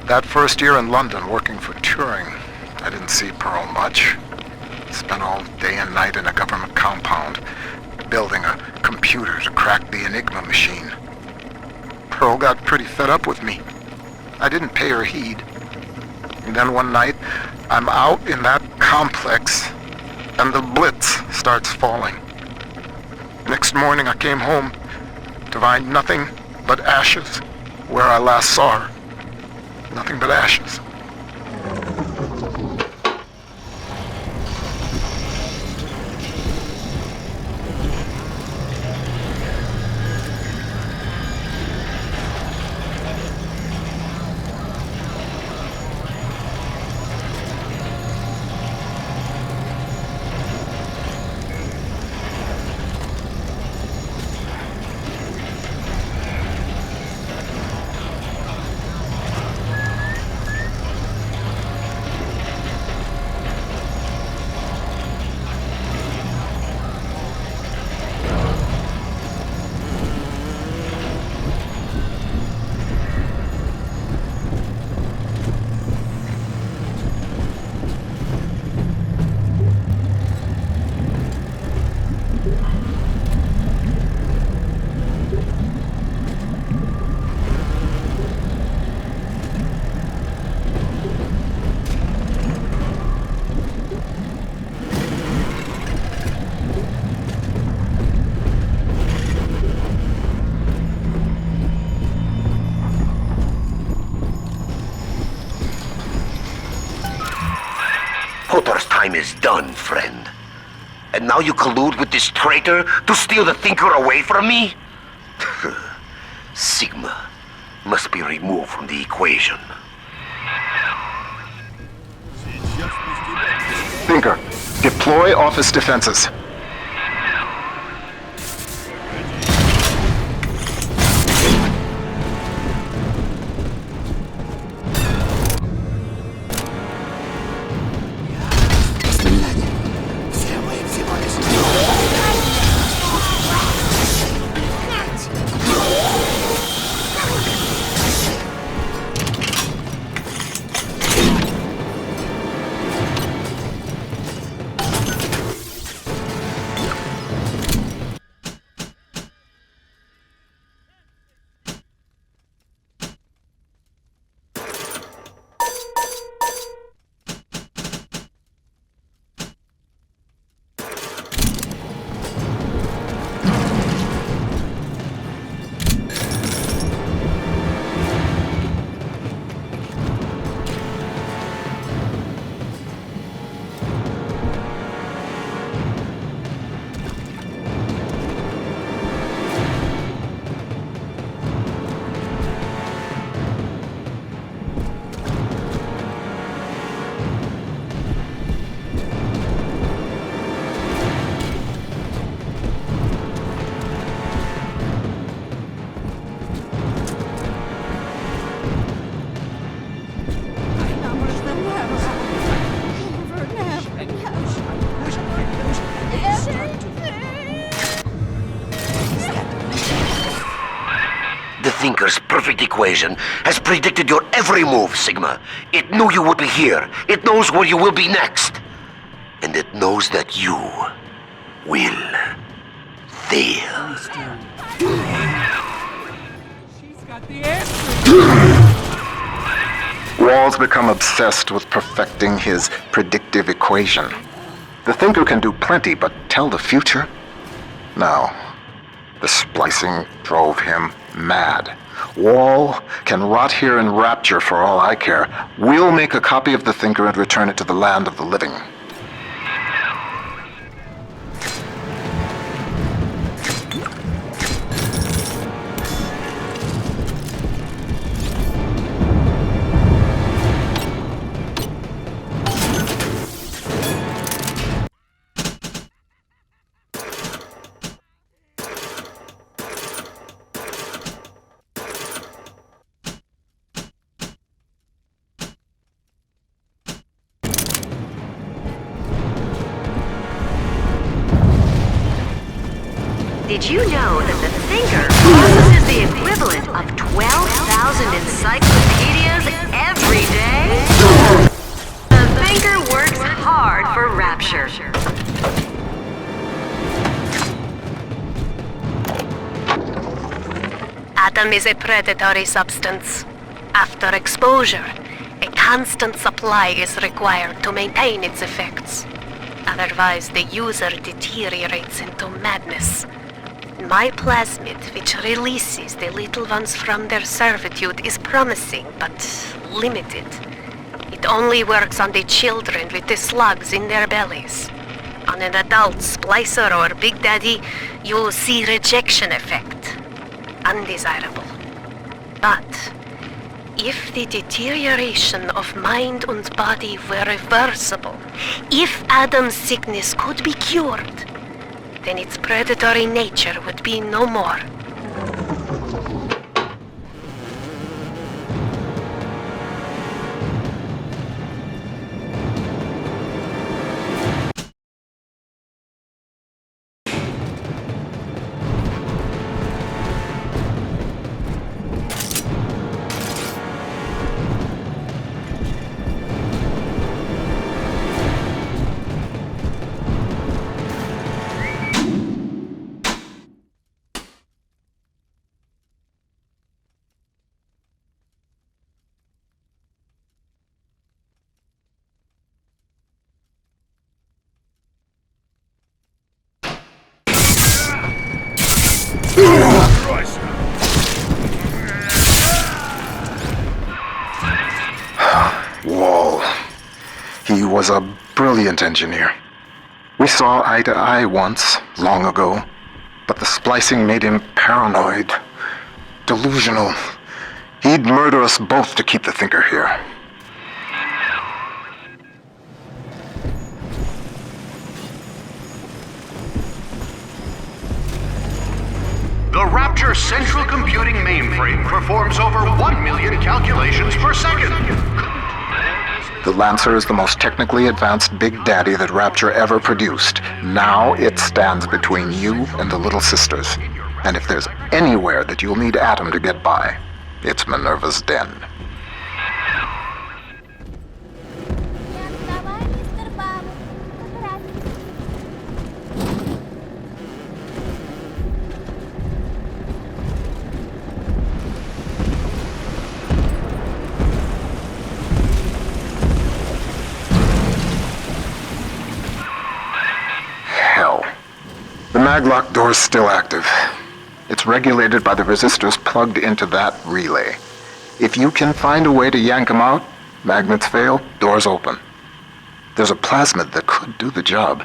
That first year in London working for Turing, I didn't see Pearl much. Spent all day and night in a government compound, building a computer to crack the Enigma machine. Pearl got pretty fed up with me. I didn't pay her heed. And then one night, I'm out in that complex, and the blitz starts falling. Next morning I came home to find nothing but ashes where I last saw her. Nothing but ashes. Potter's time is done, friend. And now you collude with this traitor to steal the Thinker away from me? Sigma must be removed from the equation. Thinker, deploy office defenses. The Thinker's perfect equation has predicted your every move, Sigma. It knew you would be here. It knows where you will be next. And it knows that you will fail. She's got the answer. Wall's become obsessed with perfecting his predictive equation. The Thinker can do plenty, but tell the future? No. The splicing drove him mad. Wall can rot here in rapture for all I care. We'll make a copy of the Thinker and return it to the land of the living. Did you know that the Thinker processes the equivalent of 12,000 encyclopedias every Adam is a predatory substance. After exposure, a constant supply is required to maintain its effects. Otherwise, the user deteriorates into madness. My plasmid, which releases the little ones from their servitude, is promising, but limited. It only works on the children with the slugs in their bellies. On an adult splicer or Big Daddy, you'll see rejection effect. Undesirable. But if the deterioration of mind and body were reversible, if Adam's sickness could be cured, then its predatory nature would be no more. Wall. He was a brilliant engineer. We saw eye to eye once, long ago, but the splicing made him paranoid, delusional. He'd murder us both to keep the Thinker here. The Rapture Central Computing Mainframe performs over 1 million calculations per second. The Lancer is the most technically advanced Big Daddy that Rapture ever produced. Now it stands between you and the Little Sisters. And if there's anywhere that you'll need Atom to get by, it's Minerva's den. Hell. The maglock door's still active. It's regulated by the resistors plugged into that relay. If you can find a way to yank them out, magnets fail, doors open. There's a plasmid that could do the job.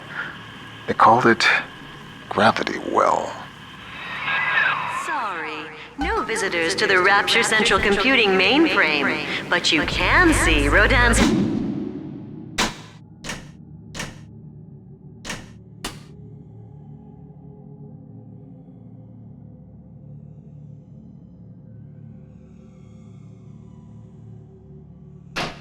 They called it Gravity Well. Sorry, no visitors to the Rapture Central Computing Mainframe, but you can see Rodan's...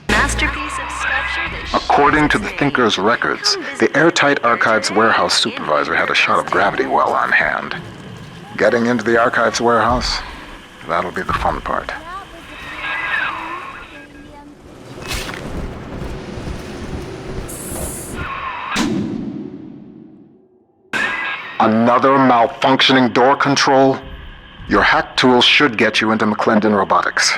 masterpiece of sculpture that According to the Thinker's records, the Airtight Archives Warehouse supervisor had a shot of Gravity Well on hand. Getting into the Archives Warehouse, that'll be the fun part. Another malfunctioning door control? Your hack tools should get you into McClendon Robotics.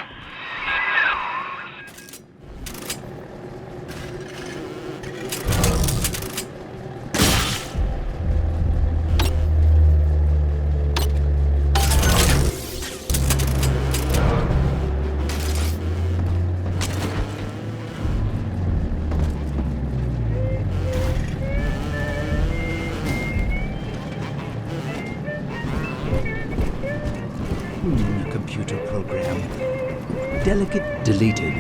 Computer program. Delegate deleted.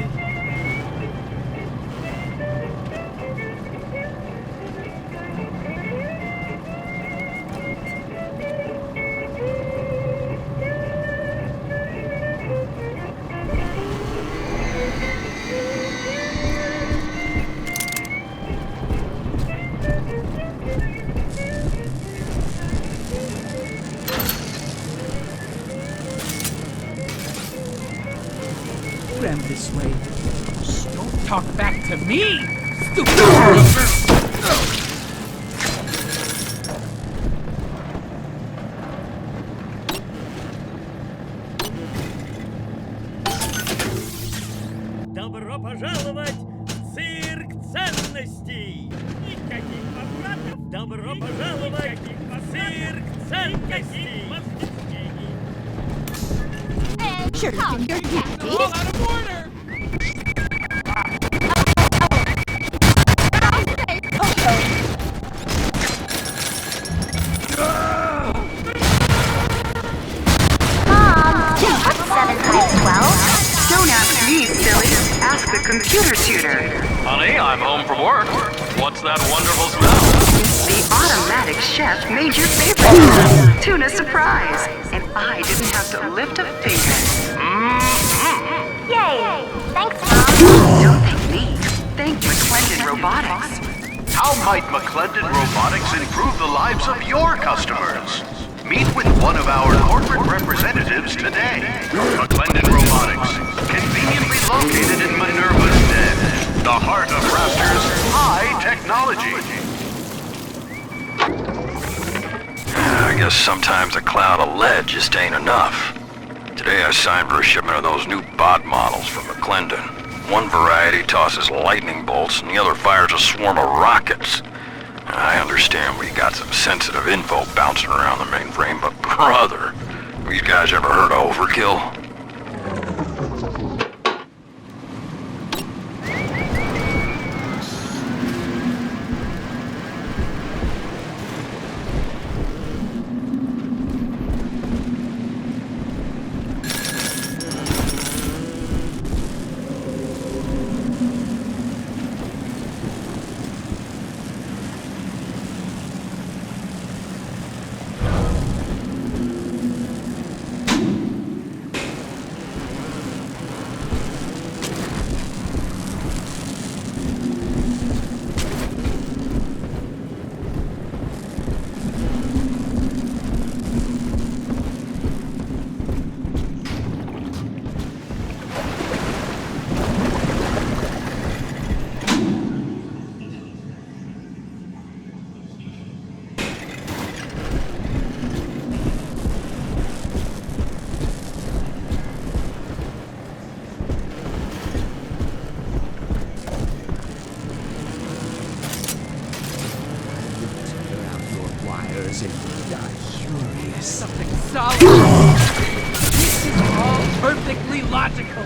Ram this way. Shh, don't talk back to me! Stupid! Добро пожаловать в цирк ценностей! Sure, you're happy. All out of order. Mom, what's 7 times 12? Don't ask me, silly. Ask the computer tutor. Honey, I'm home from work. What's that wonderful smell? The automatic chef made your favorite tuna surprise, and I didn't have to lift a finger. Yay! Thanks, Mom. Don't thank me. Thank McClendon Robotics. How might McClendon Robotics improve the lives of your customers? Meet with one of our corporate representatives today. McClendon Robotics, conveniently located in Minerva'S Den, the heart of Raptor's high technology. I guess sometimes a cloud of lead just ain't enough. Today I signed for a shipment of those new bot models from McClendon. One variety tosses lightning bolts and the other fires a swarm of rockets. I understand we got some sensitive info bouncing around the mainframe, but brother, these guys ever heard of overkill? Something solid. This is all perfectly logical.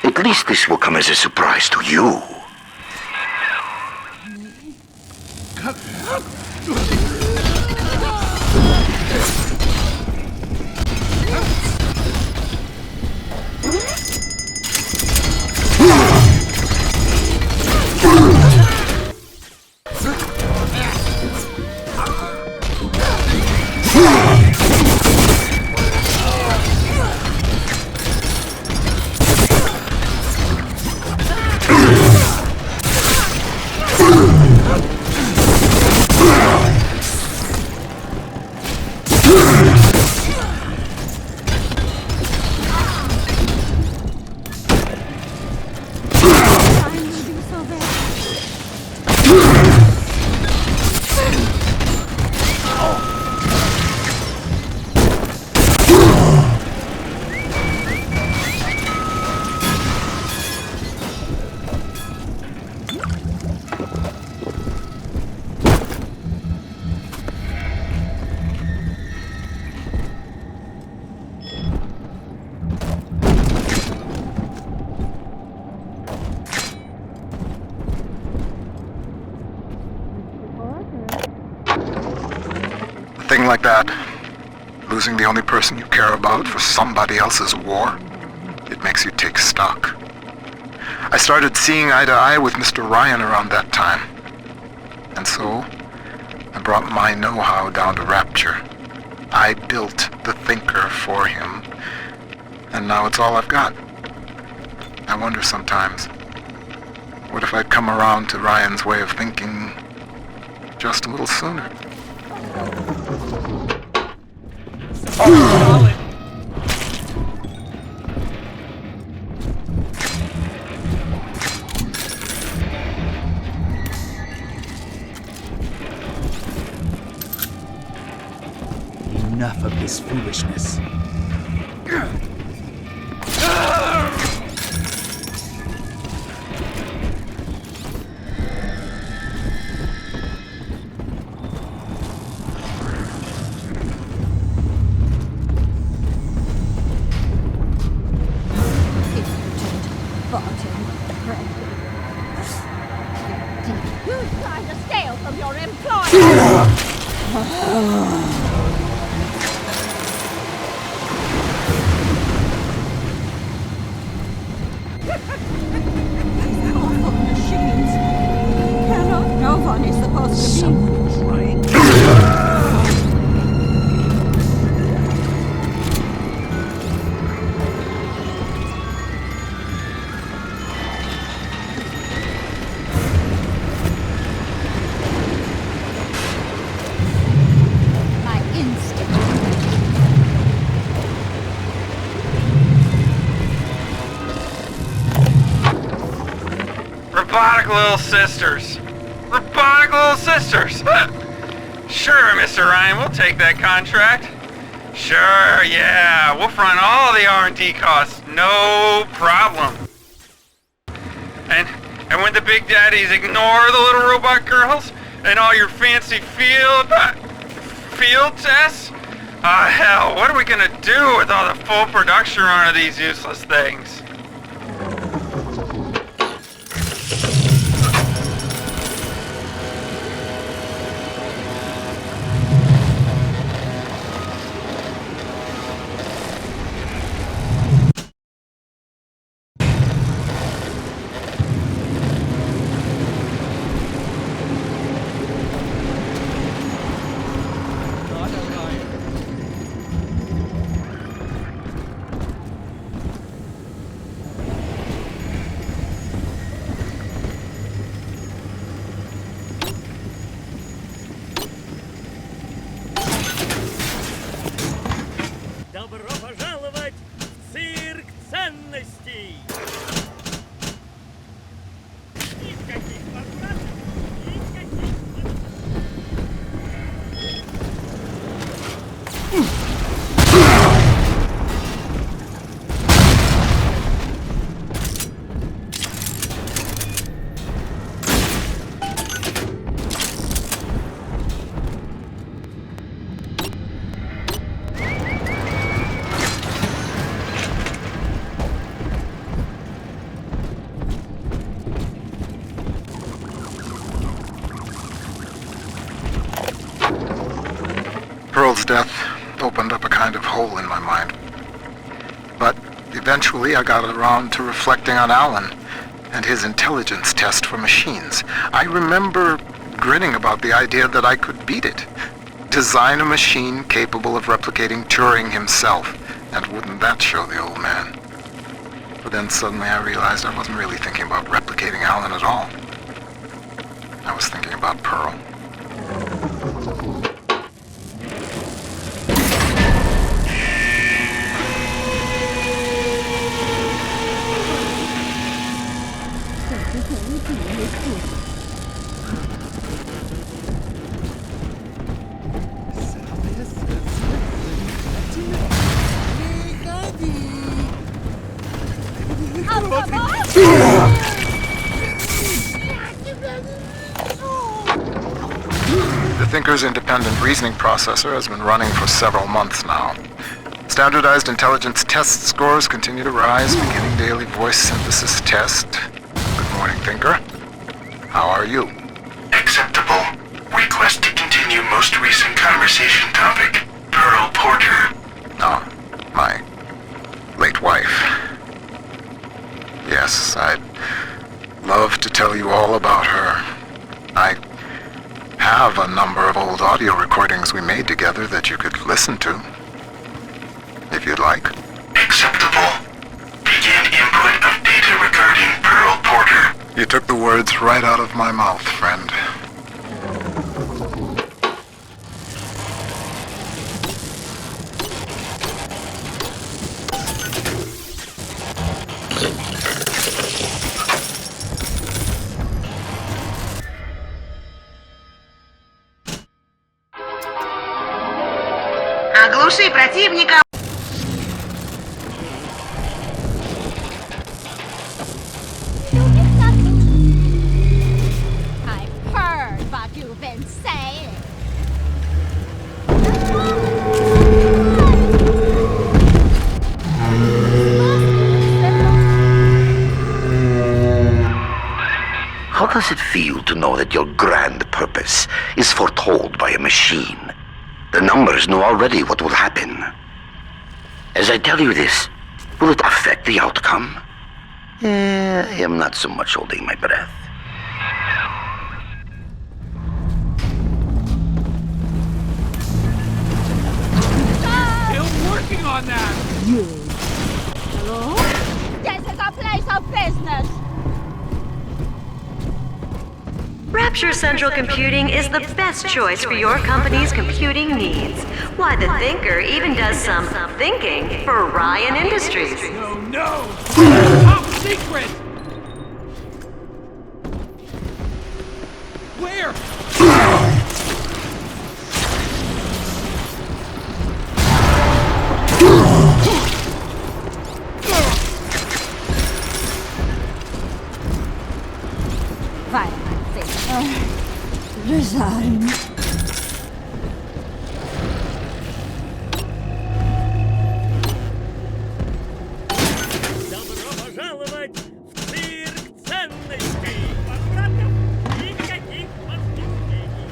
At least this will come as a surprise to you. like that, losing the only person you care about for somebody else's war, it makes you take stock. I started seeing eye to eye with Mr. Ryan around that time. And so, I brought my know-how down to Rapture. I built the Thinker for him, and now it's all I've got. I wonder sometimes, what if I'd come around to Ryan's way of thinking just a little sooner? Solid. Enough of this foolishness. Who's trying to steal from your employer? Machines. No one is supposed to be. Someone trying. My instinct. Robotic little sisters. Robotic little sisters. Sure, Mr. Ryan, we'll take that contract. Sure, yeah, we'll front all the R&D costs, no problem. And when the big daddies ignore the little robot girls and all your fancy field tests? Hell, what are we gonna do with all the full production run of these useless things? Добро пожаловать в цирк ценностей! Никаких возвратов, никаких... Pearl's death opened up a kind of hole in my mind. But eventually I got around to reflecting on Alan and his intelligence test for machines. I remember grinning about the idea that I could beat it. Design a machine capable of replicating Turing himself. And wouldn't that show the old man? But then suddenly I realized I wasn't really thinking about replicating Alan at all. I was thinking about Pearl. The Thinker's independent reasoning processor has been running for several months now. Standardized intelligence test scores continue to rise, beginning daily voice synthesis test. Good morning, Thinker. How are you? Acceptable. Request to continue most recent conversation topic, Pearl Porter. No, my late wife. Yes, I'd love to tell you all about her. I have a number of old audio recordings we made together that you could listen to, if you'd like. Acceptable. Begin input of data regarding Pearl Porter. You took the words right out of my mouth, friend. Оглуши противника! I've heard what you've been saying. How does it feel to know that your grand purpose is foretold by a machine? The numbers know already what will happen. As I tell you this, will it affect the outcome? I am not so much holding my breath. Still working on that! Hello? This is a place of business. Rapture Central Computing is the best choice for your company's computing needs. Why, the Thinker even does some thinking for Ryan Industries. No! Top secret! Where? Resign. Добро пожаловать в цирк ценностей! Возвратов никаких возмещений!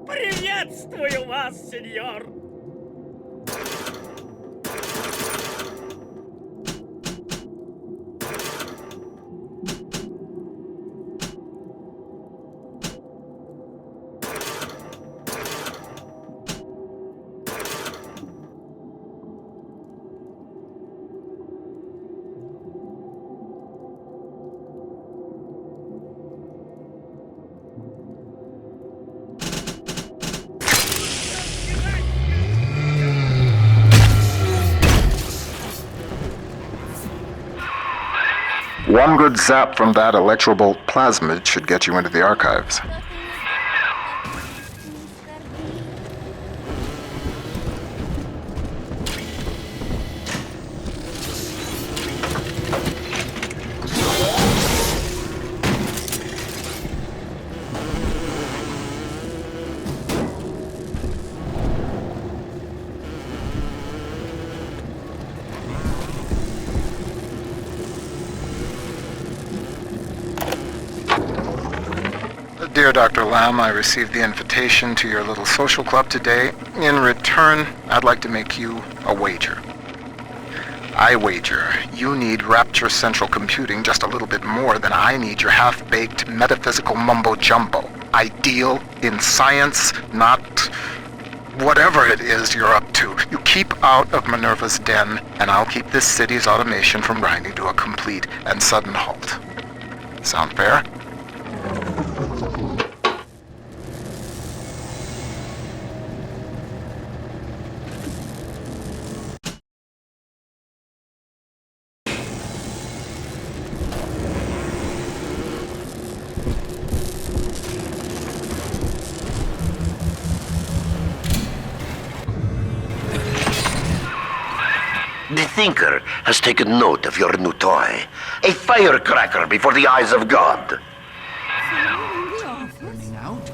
Приветствую вас, сеньор! One good zap from that electrobolt plasmid should get you into the archives. Dear Dr. Lamb, I received the invitation to your little social club today. In return, I'd like to make you a wager. I wager you need Rapture Central Computing just a little bit more than I need your half-baked metaphysical mumbo-jumbo. Ideal in science, not whatever it is you're up to. You keep out of Minerva'S den, and I'll keep this city's automation from grinding to a complete and sudden halt. Sound fair? The Thinker has taken note of your new toy. A firecracker before the eyes of God. Running out?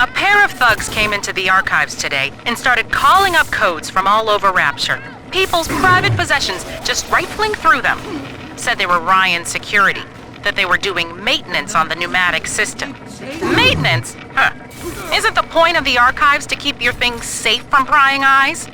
A pair of thugs came into the archives today and started calling up codes from all over Rapture. People's private possessions, just rifling through them. Said they were Ryan security, that they were doing maintenance on the pneumatic system. Maintenance? Huh. Isn't the point of the archives to keep your things safe from prying eyes?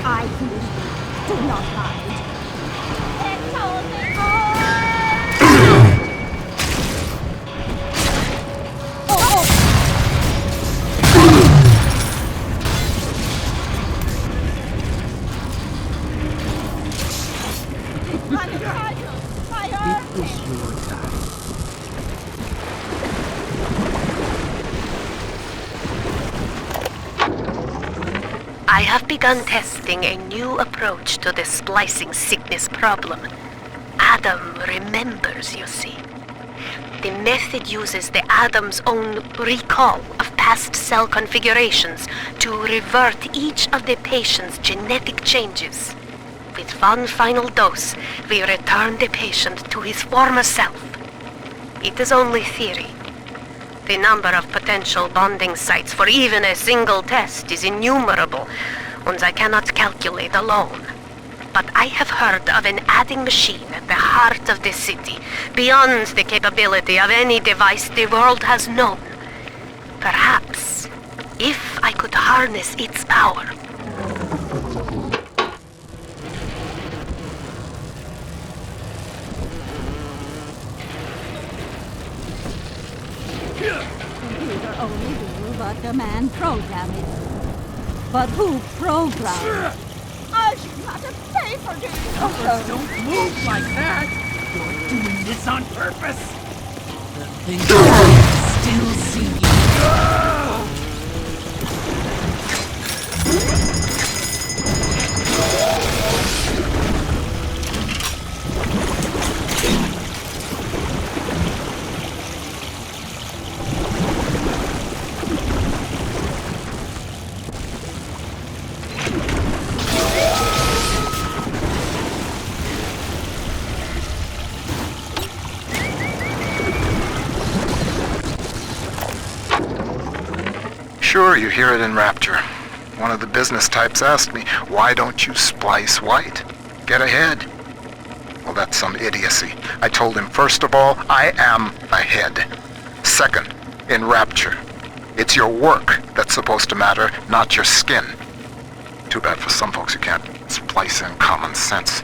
I plead. Do not hide. It's only It was your time. I have begun testing a new approach to the splicing sickness problem. Adam remembers, you see. The method uses the Adam's own recall of past cell configurations to revert each of the patient's genetic changes. With one final dose, we return the patient to his former self. It is only theory. The number of potential bonding sites for even a single test is innumerable, and I cannot calculate alone. But I have heard of an adding machine at the heart of the city, beyond the capability of any device the world has known. Perhaps, if I could harness its power. computer only do what the man programmed it. But who programmed? I should not have paid for this. Don't move like that! You're doing this on purpose! The thing still see you. Sure, you hear it in Rapture. One of the business types asked me, why don't you splice white? Get ahead. Well, that's some idiocy. I told him, first of all, I am ahead. Second, in Rapture, it's your work that's supposed to matter, not your skin. Too bad for some folks who can't splice in common sense.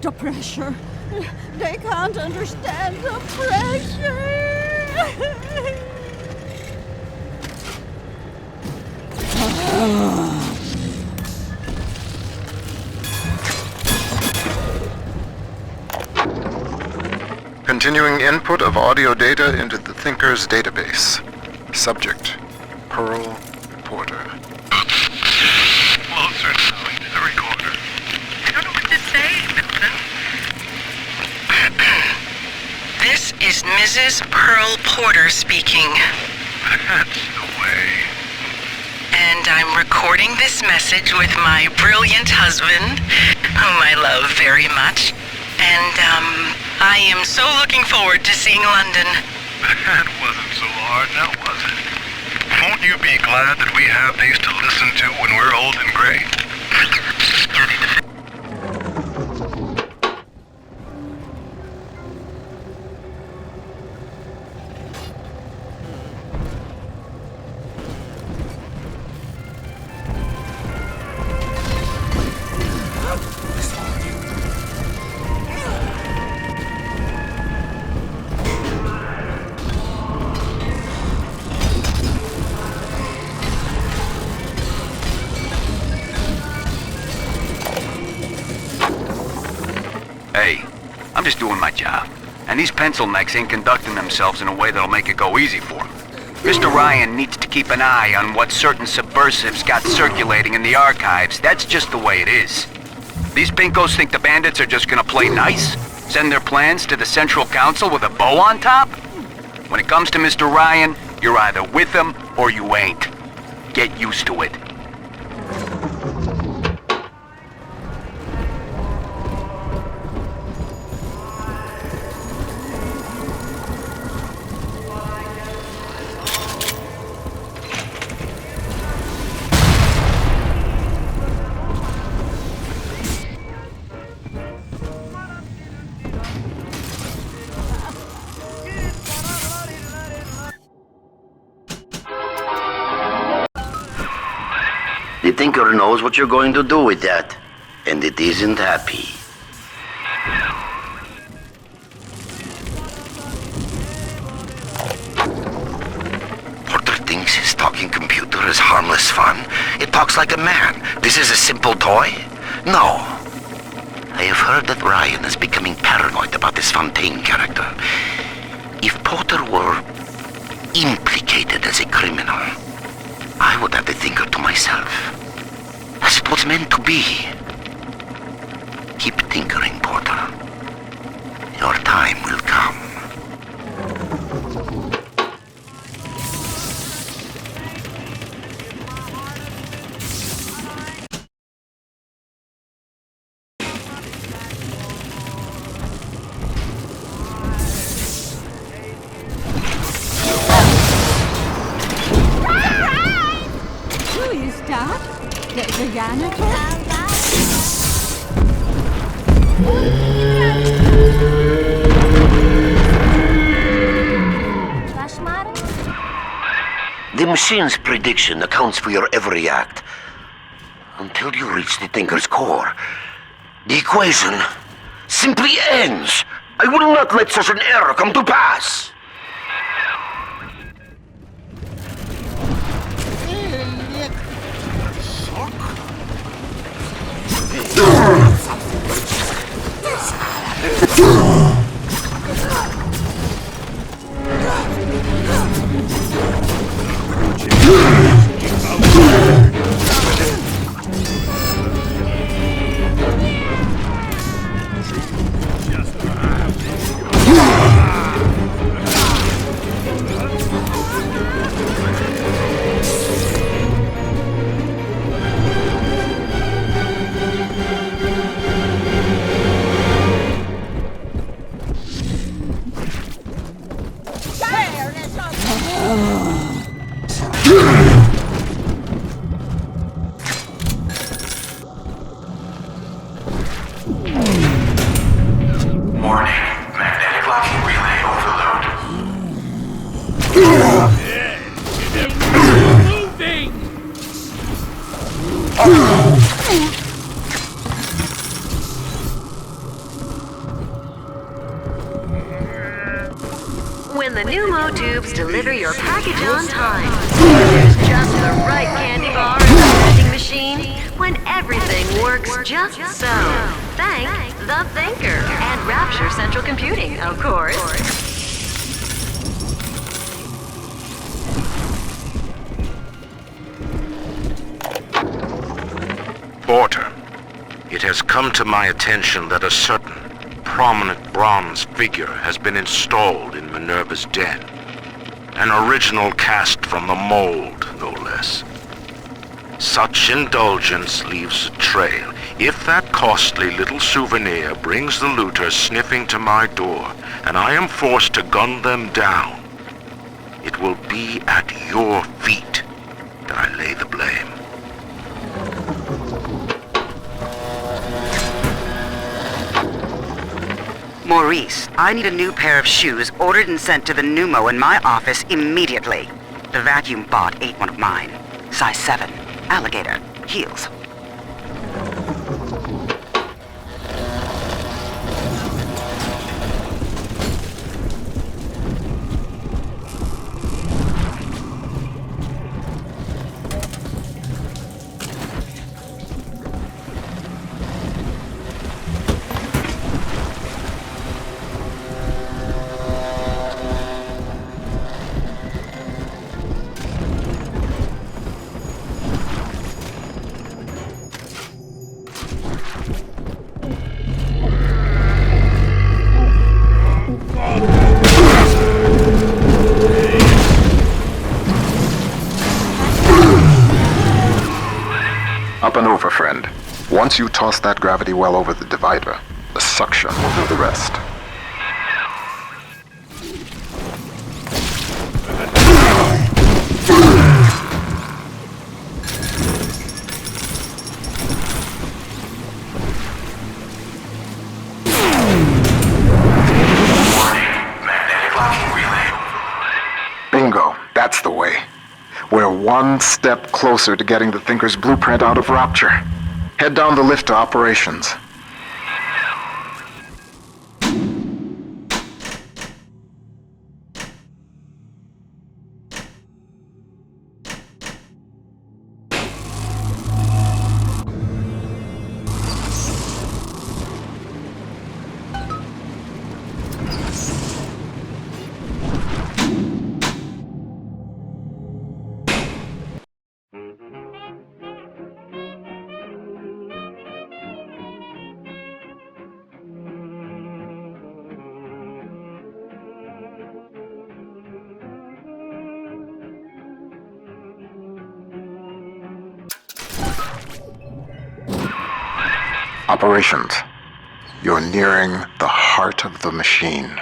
The pressure. They can't understand the pressure. Continuing input of audio data into the Thinker's database. Subject, Pearl Porter. Closer now into the recorder. I don't know what to say, Milton. This is Mrs. Pearl Porter speaking. That's the way. And I'm recording this message with my brilliant husband, whom I love very much. And, I am so looking forward to seeing London. That wasn't so hard, now was it? Won't you be glad that we have these to listen to when we're old and gray? And these pencil necks ain't conducting themselves in a way that'll make it go easy for them. Mr. Ryan needs to keep an eye on what certain subversives got circulating in the archives. That's just the way it is. These pinkos think the bandits are just gonna play nice? Send their plans to the Central Council with a bow on top? When it comes to Mr. Ryan, you're either with him or you ain't. Get used to it. The Tinker knows what you're going to do with that, and it isn't happy. Porter thinks his talking computer is harmless fun. It talks like a man. This is a simple toy? No. I have heard that Ryan is becoming paranoid about this Fontaine character. If Porter were implicated as a criminal, I would have the Tinker to myself, as it was meant to be. Keep tinkering, Porter. Your time will come. The janitor? The machine's prediction accounts for your every act. Until you reach the Tinker's core, the equation simply ends. I will not let such an error come to pass. When the pneumo tubes deliver your package on time, there's just the right candy bar in the vending machine, when everything works just so. Thank the Thinker and Rapture Central Computing, of course. Porter, it has come to my attention that a certain prominent bronze figure has been installed in Minerva'S den. An original cast from the mold, no less. Such indulgence leaves a trail. If that costly little souvenir brings the looters sniffing to my door, and I am forced to gun them down, it will be at your feet that I lay the blame. Maurice, I need a new pair of shoes ordered and sent to the pneumo in my office immediately. The vacuum bot ate one of mine. Size 7. Alligator. Heels. Up and over, friend. Once you toss that gravity well over the divider, the suction will do the rest. Bingo, that's the way. We're one step closer to getting the Thinker's blueprint out of Rapture. Head down the lift to operations. Operations. You're nearing the heart of the machine.